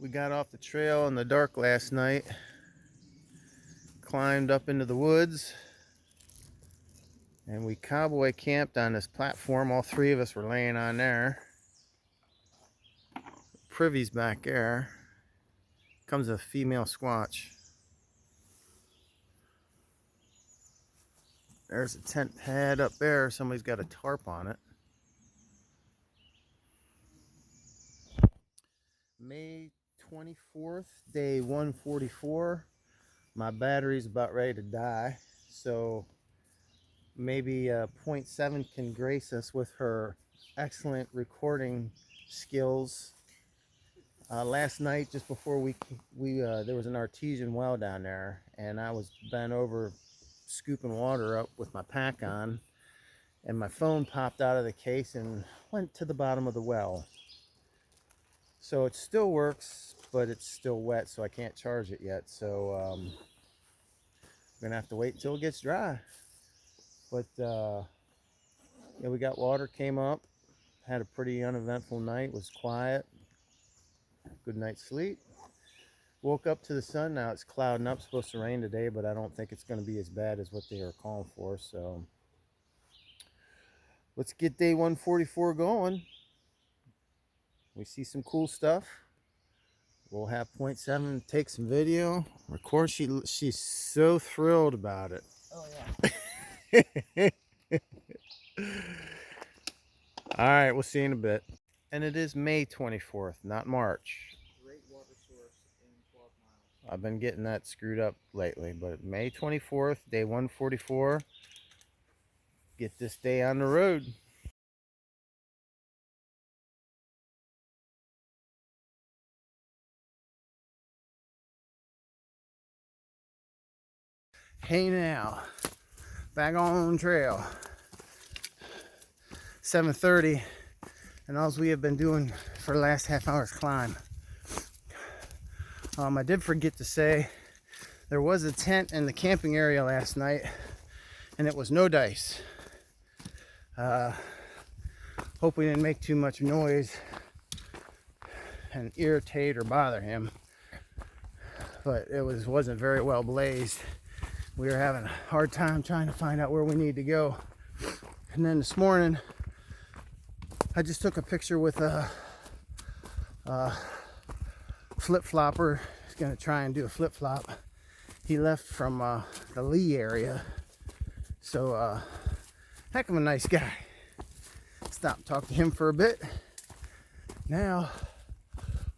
We got off the trail in the dark last night, climbed up into the woods, and we cowboy camped on this platform. All three of us were laying on there. Privy's back there. Comes a female squatch. There's a tent pad up there. Somebody's got a tarp on it. May 24th, day 144. My battery's about ready to die, so maybe 0.7 can grace us with her excellent recording skills. Last night, just before there was an artesian well down there, and I was bent over scooping water up with my pack on, and my phone popped out of the case and went to the bottom of the well. So it still works, but it's still wet, so I can't charge it yet. So I'm gonna have to wait until it gets dry. But yeah, we got water, came up, had a pretty uneventful night, was quiet, good night's sleep. Woke up to the sun. Now it's clouding up, supposed to rain today, but I don't think it's going to be as bad as what they are calling for. So let's get day 144 going. We see some cool stuff. We'll have 0.7 take some video, record. She's so thrilled about it. Oh yeah. All right, we'll see you in a bit. And it is May 24th, not March. Great water source in 12 miles. I've been getting that screwed up lately, but May 24th, day 144. Get this day on the road. Hey now, back on trail. 7:30, and all we have been doing for the last half hour is climb. I did forget to say there was a tent in the camping area last night, and it was no dice. Hope we didn't make too much noise and irritate or bother him, but it wasn't very well blazed. We were having a hard time trying to find out where we need to go. And then this morning, I just took a picture with a flip-flopper. He's gonna try and do a flip-flop. He left from the Lee area. So, heck of a nice guy. Stopped and talked to him for a bit. Now,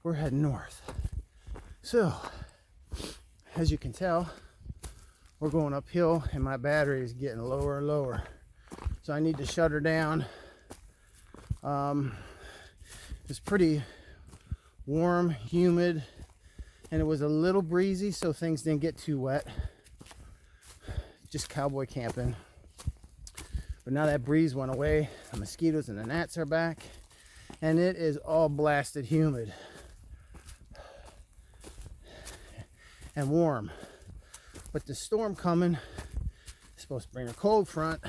we're heading north. So, as you can tell, we're going uphill and my battery is getting lower and lower. So I need to shut her down. It's pretty warm, humid, and it was a little breezy, so things didn't get too wet. Just cowboy camping. But now that breeze went away, the mosquitoes and the gnats are back, and it is all blasted humid and warm. But the storm coming is supposed to bring a cold front,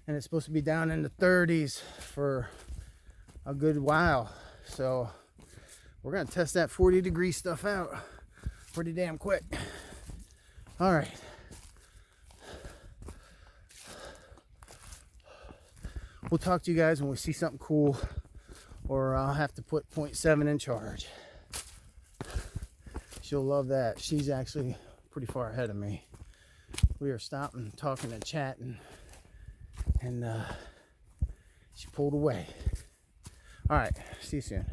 and it's supposed to be down in the 30s for a good while. So we're gonna test that 40-degree stuff out pretty damn quick. All right. We'll talk to you guys when we see something cool, or I'll have to put 0.7 in charge. She'll love that. She's actually pretty far ahead of me. We were stopping, talking and chatting, and she pulled away. All right, see you soon.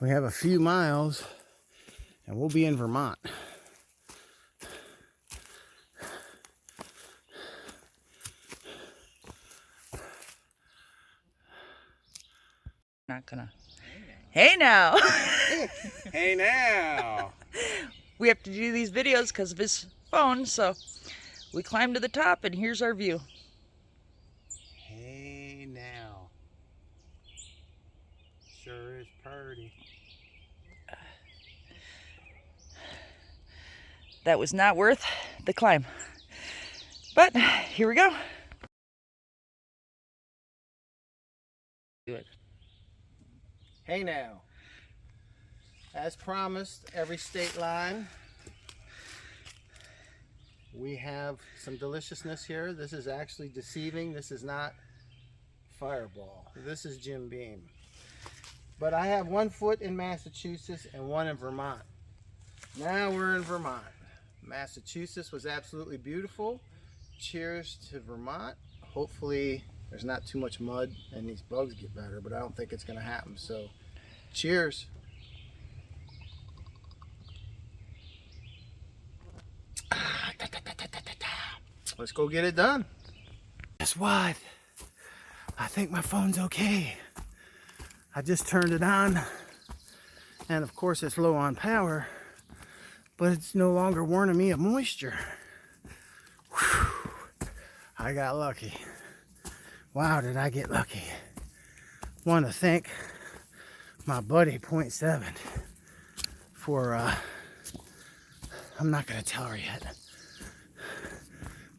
We have a few miles and we'll be in Vermont. Not gonna. Hey now. Hey now. We have to do these videos because of his phone, so we climbed to the top and here's our view. Hey now. Sure is pretty. that was not worth the climb. But here we go. Good. Hey now, as promised, every state line, we have some deliciousness here. This is actually deceiving. This is not Fireball. This is Jim Beam. But I have 1 foot in Massachusetts and 1 in Vermont. Now we're in Vermont. Massachusetts was absolutely beautiful. Cheers to Vermont. Hopefully there's not too much mud and these bugs get better, but I don't think it's going to happen. So cheers. Let's go get it done. Guess what? I think my phone's okay. I just turned it on, and of course it's low on power, but it's no longer warning me of moisture. Whew. I got lucky. Wow, did I get lucky. Want to thank my buddy Point 7 for, I'm not going to tell her yet,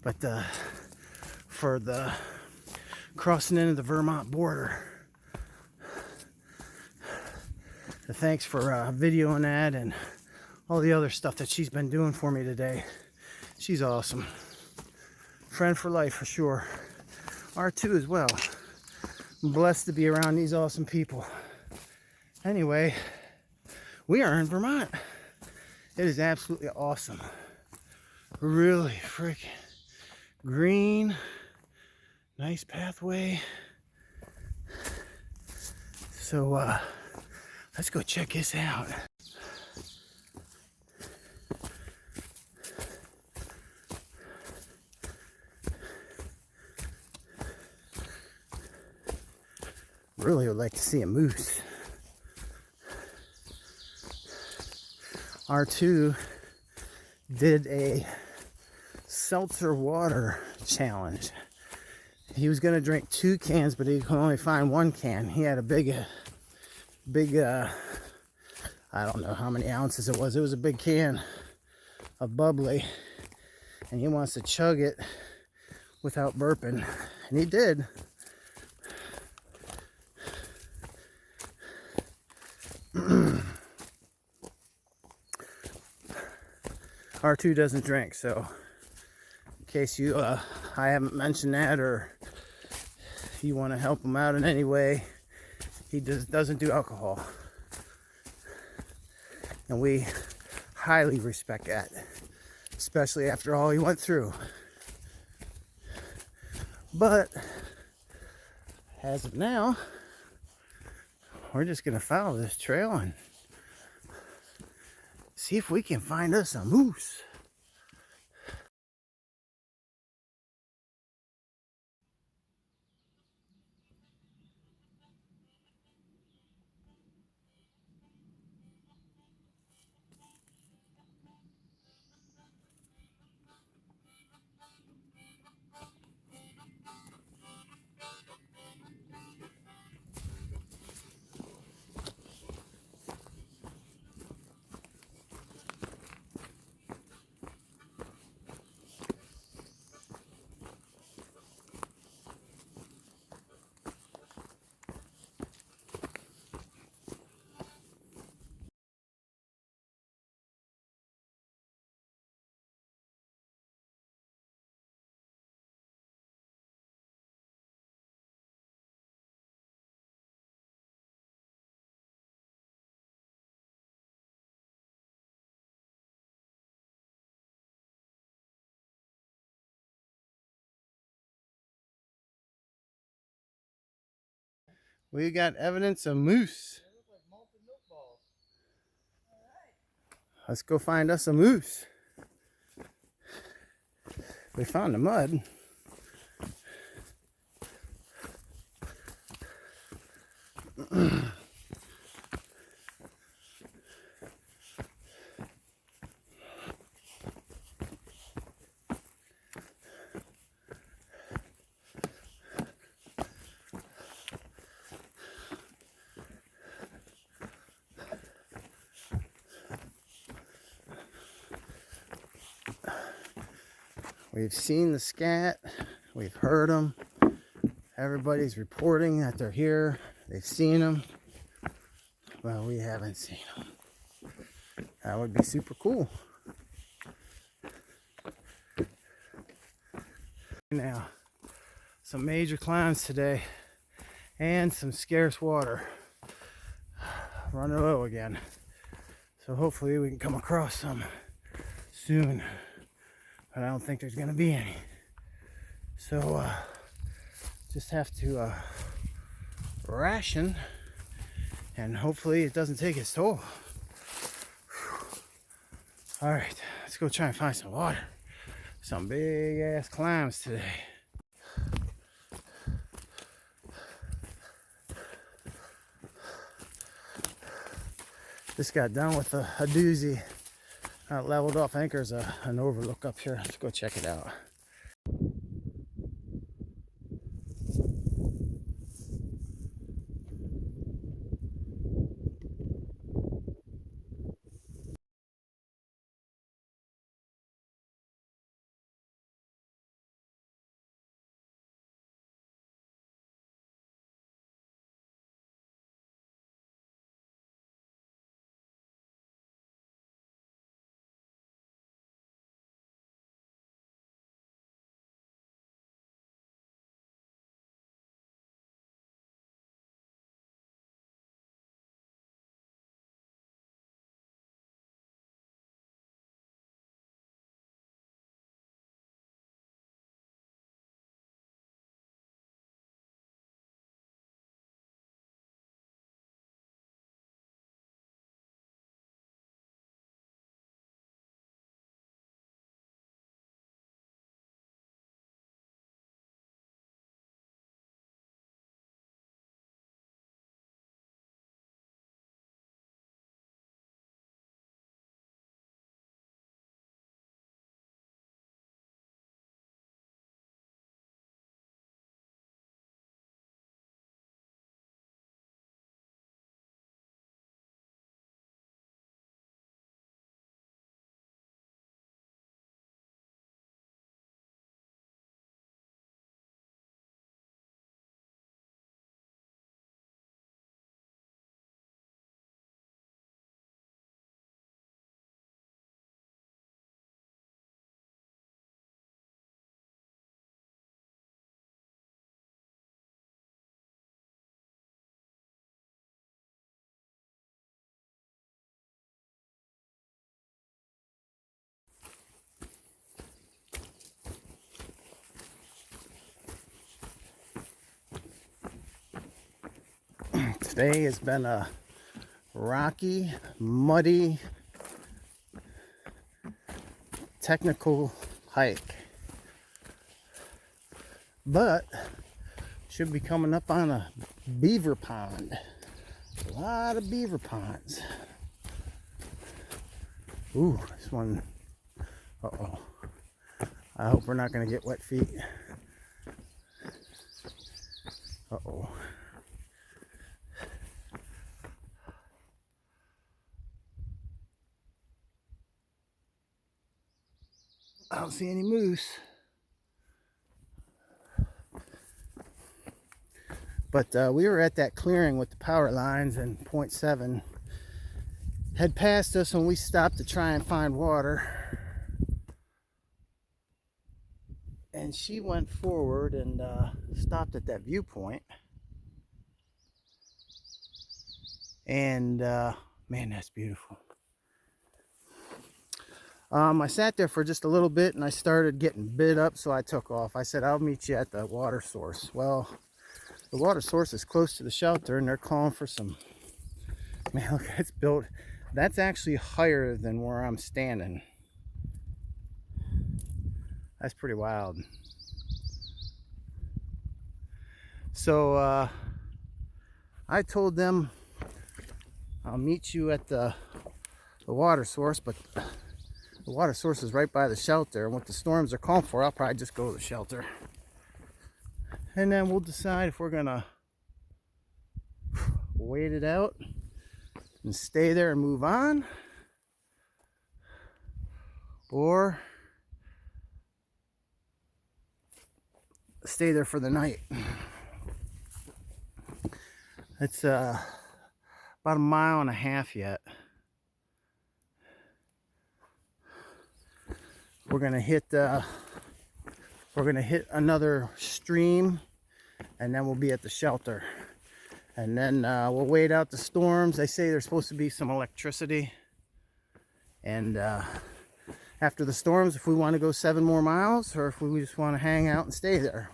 but for the crossing into the Vermont border. Thanks for videoing that and all the other stuff that she's been doing for me today. She's awesome. Friend for life for sure. R2 as well. I'm blessed to be around these awesome people. Anyway, we are in Vermont. It is absolutely awesome. Really freaking green. Nice pathway. So let's go check this out. Really would like to see a moose. R2 did a seltzer water challenge. He was going to drink 2 cans, but he could only find 1 can. He had a big, I don't know how many ounces it was. It was a big can of bubbly, and he wants to chug it without burping, and he did. R2 doesn't drink, so in case you I haven't mentioned that, or you want to help him out in any way, he doesn't do alcohol, and we highly respect that, especially after all he went through. But as of now, we're just gonna follow this trail and see if we can find us a moose. We got evidence of moose. Let's go find us a moose. We found the mud. We've seen the scat. We've heard them. Everybody's reporting that they're here. They've seen them. Well, we haven't seen them. That would be super cool. Now, some major climbs today and some scarce water. Running low again. So hopefully we can come across some soon. But I don't think there's gonna be any. So just have to ration, and hopefully it doesn't take its toll. All right, let's go try and find some water. Some big ass climbs today. Just got done with a doozy. Leveled off. I think there's an overlook up here. Let's go check it out. Today has been a rocky, muddy, technical hike, but should be coming up on a beaver pond. A lot of beaver ponds. Ooh, this one. Uh-oh. I hope we're not going to get wet feet. Uh-oh. I don't see any moose. But we were at that clearing with the power lines, and 0.7 had passed us when we stopped to try and find water. And she went forward and stopped at that viewpoint. And man, that's beautiful. I sat there for just a little bit and I started getting bit up, so I took off. I said, I'll meet you at the water source. Well, the water source is close to the shelter and they're calling for some, man, look, it's built, that's actually higher than where I'm standing. That's pretty wild. So I told them I'll meet you at the water source, but the water source is right by the shelter, and what the storms are calling for, I'll probably just go to the shelter. And then we'll decide if we're gonna wait it out and stay there and move on, or stay there for the night. It's about 1.5 miles yet. We're gonna hit another stream, and then we'll be at the shelter. And then we'll wait out the storms. They say there's supposed to be some electricity. And after the storms, if we want to go 7 more miles or if we just want to hang out and stay there,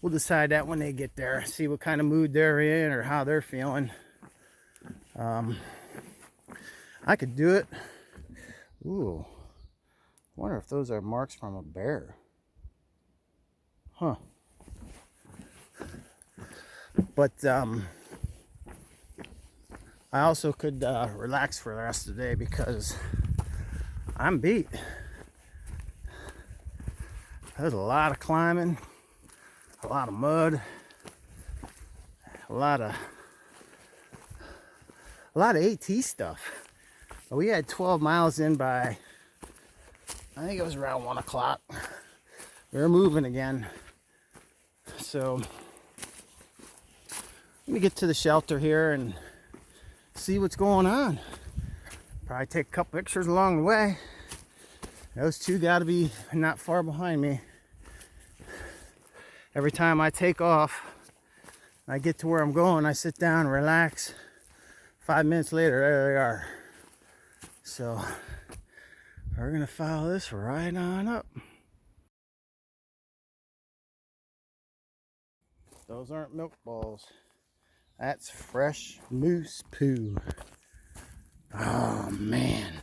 we'll decide that when they get there. See what kind of mood they're in or how they're feeling. I could do it. Ooh. Wonder if those are marks from a bear. Huh. But I also could relax for the rest of the day because I'm beat. There's a lot of climbing, a lot of mud, a lot of AT stuff. We had 12 miles in by, I think it was around 1 o'clock. We were moving again. So let me get to the shelter here and see what's going on. Probably take a couple pictures along the way. Those two got to be not far behind me. Every time I take off, I get to where I'm going, I sit down and relax. 5 minutes later, there they are. So we're gonna follow this right on up. Those aren't milk balls. That's fresh moose poo. Oh man.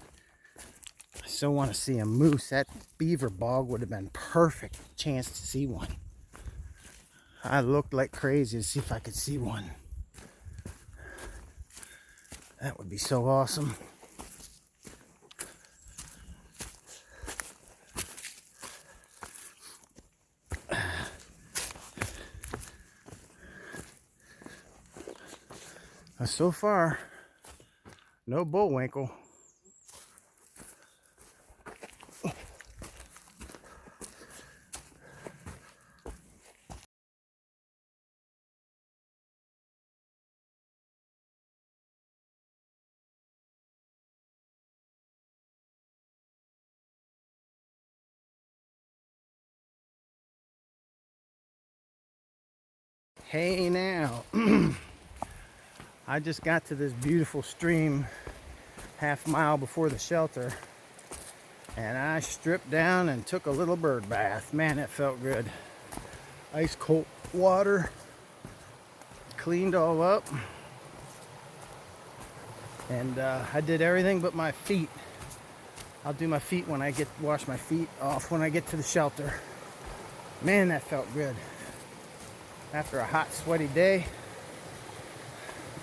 I so want to see a moose. That beaver bog would have been perfect chance to see one. I looked like crazy to see if I could see one. That would be so awesome. So far, no bullwinkle. Hey now, I just got to this beautiful stream half mile before the shelter, and I stripped down and took a little bird bath. Man, it felt good. Ice cold water, cleaned all up, and I did everything but my feet. I'll do my feet when I wash my feet off when I get to the shelter. Man, that felt good. After a hot, sweaty day.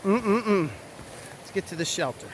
Let's get to the shelter.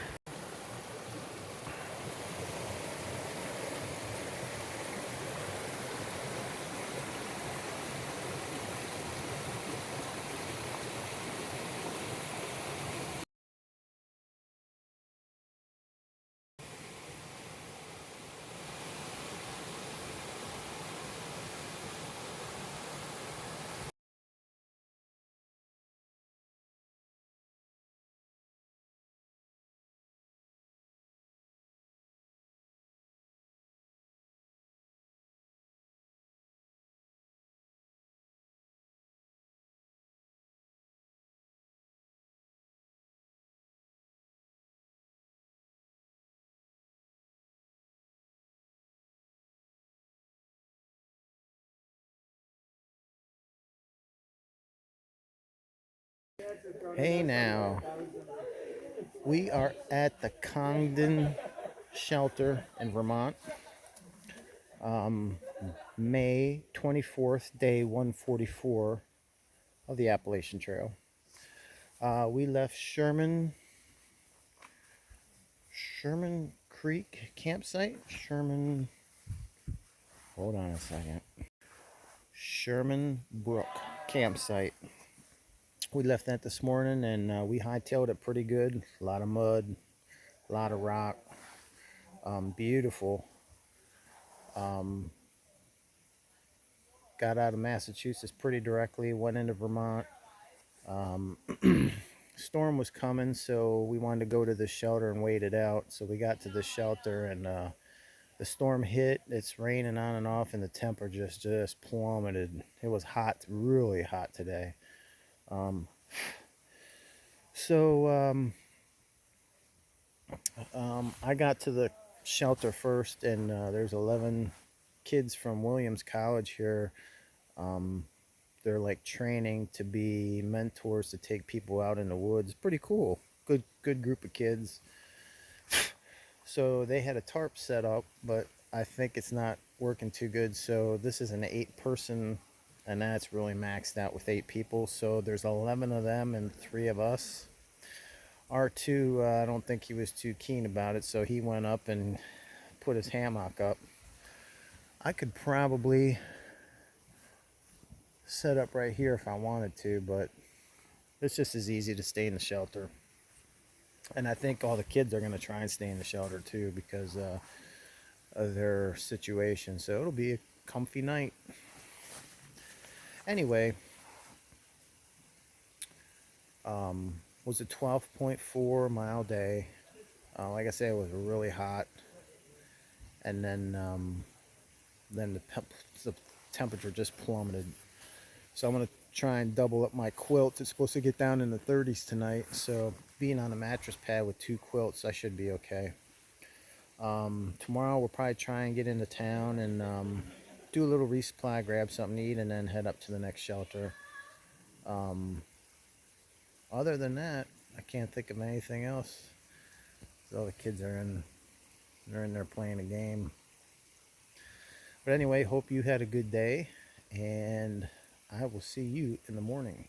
Hey now, we are at the Congdon shelter in Vermont. May 24th, day 144 of the Appalachian Trail. We left Sherman Creek campsite. Hold on a second. Sherman Brook campsite. We left that this morning, and we hightailed it pretty good. A lot of mud, a lot of rock. Beautiful. got out of Massachusetts pretty directly, went into Vermont. Um, Storm was coming, so we wanted to go to the shelter and wait it out. So we got to the shelter, and the storm hit. It's raining on and off, and the temperature just plummeted. It was hot, really hot today. Um, so I got to the shelter first, and there's 11 kids from Williams College here. They're like training to be mentors to take people out in the woods. Pretty cool. Good group of kids. So they had a tarp set up, but I think it's not working too good. So this is an 8-person, and that's really maxed out with 8 people. So there's 11 of them and 3 of us. R2, I don't think he was too keen about it, so he went up and put his hammock up. I could probably set up right here if I wanted to, but it's just as easy to stay in the shelter. And I think all the kids are going to try and stay in the shelter too because of their situation. So it'll be a comfy night. Anyway, was a 12.4 mile day. Like I said, it was really hot. And then the temperature just plummeted. So I'm going to try and double up my quilt. It's supposed to get down in the 30s tonight. So being on a mattress pad with 2 quilts, I should be okay. Tomorrow we'll probably try and get into town and do a little resupply, grab something to eat, and then head up to the next shelter. Other than that, I can't think of anything else. All the kids are they're in there playing a game. But anyway, hope you had a good day, and I will see you in the morning.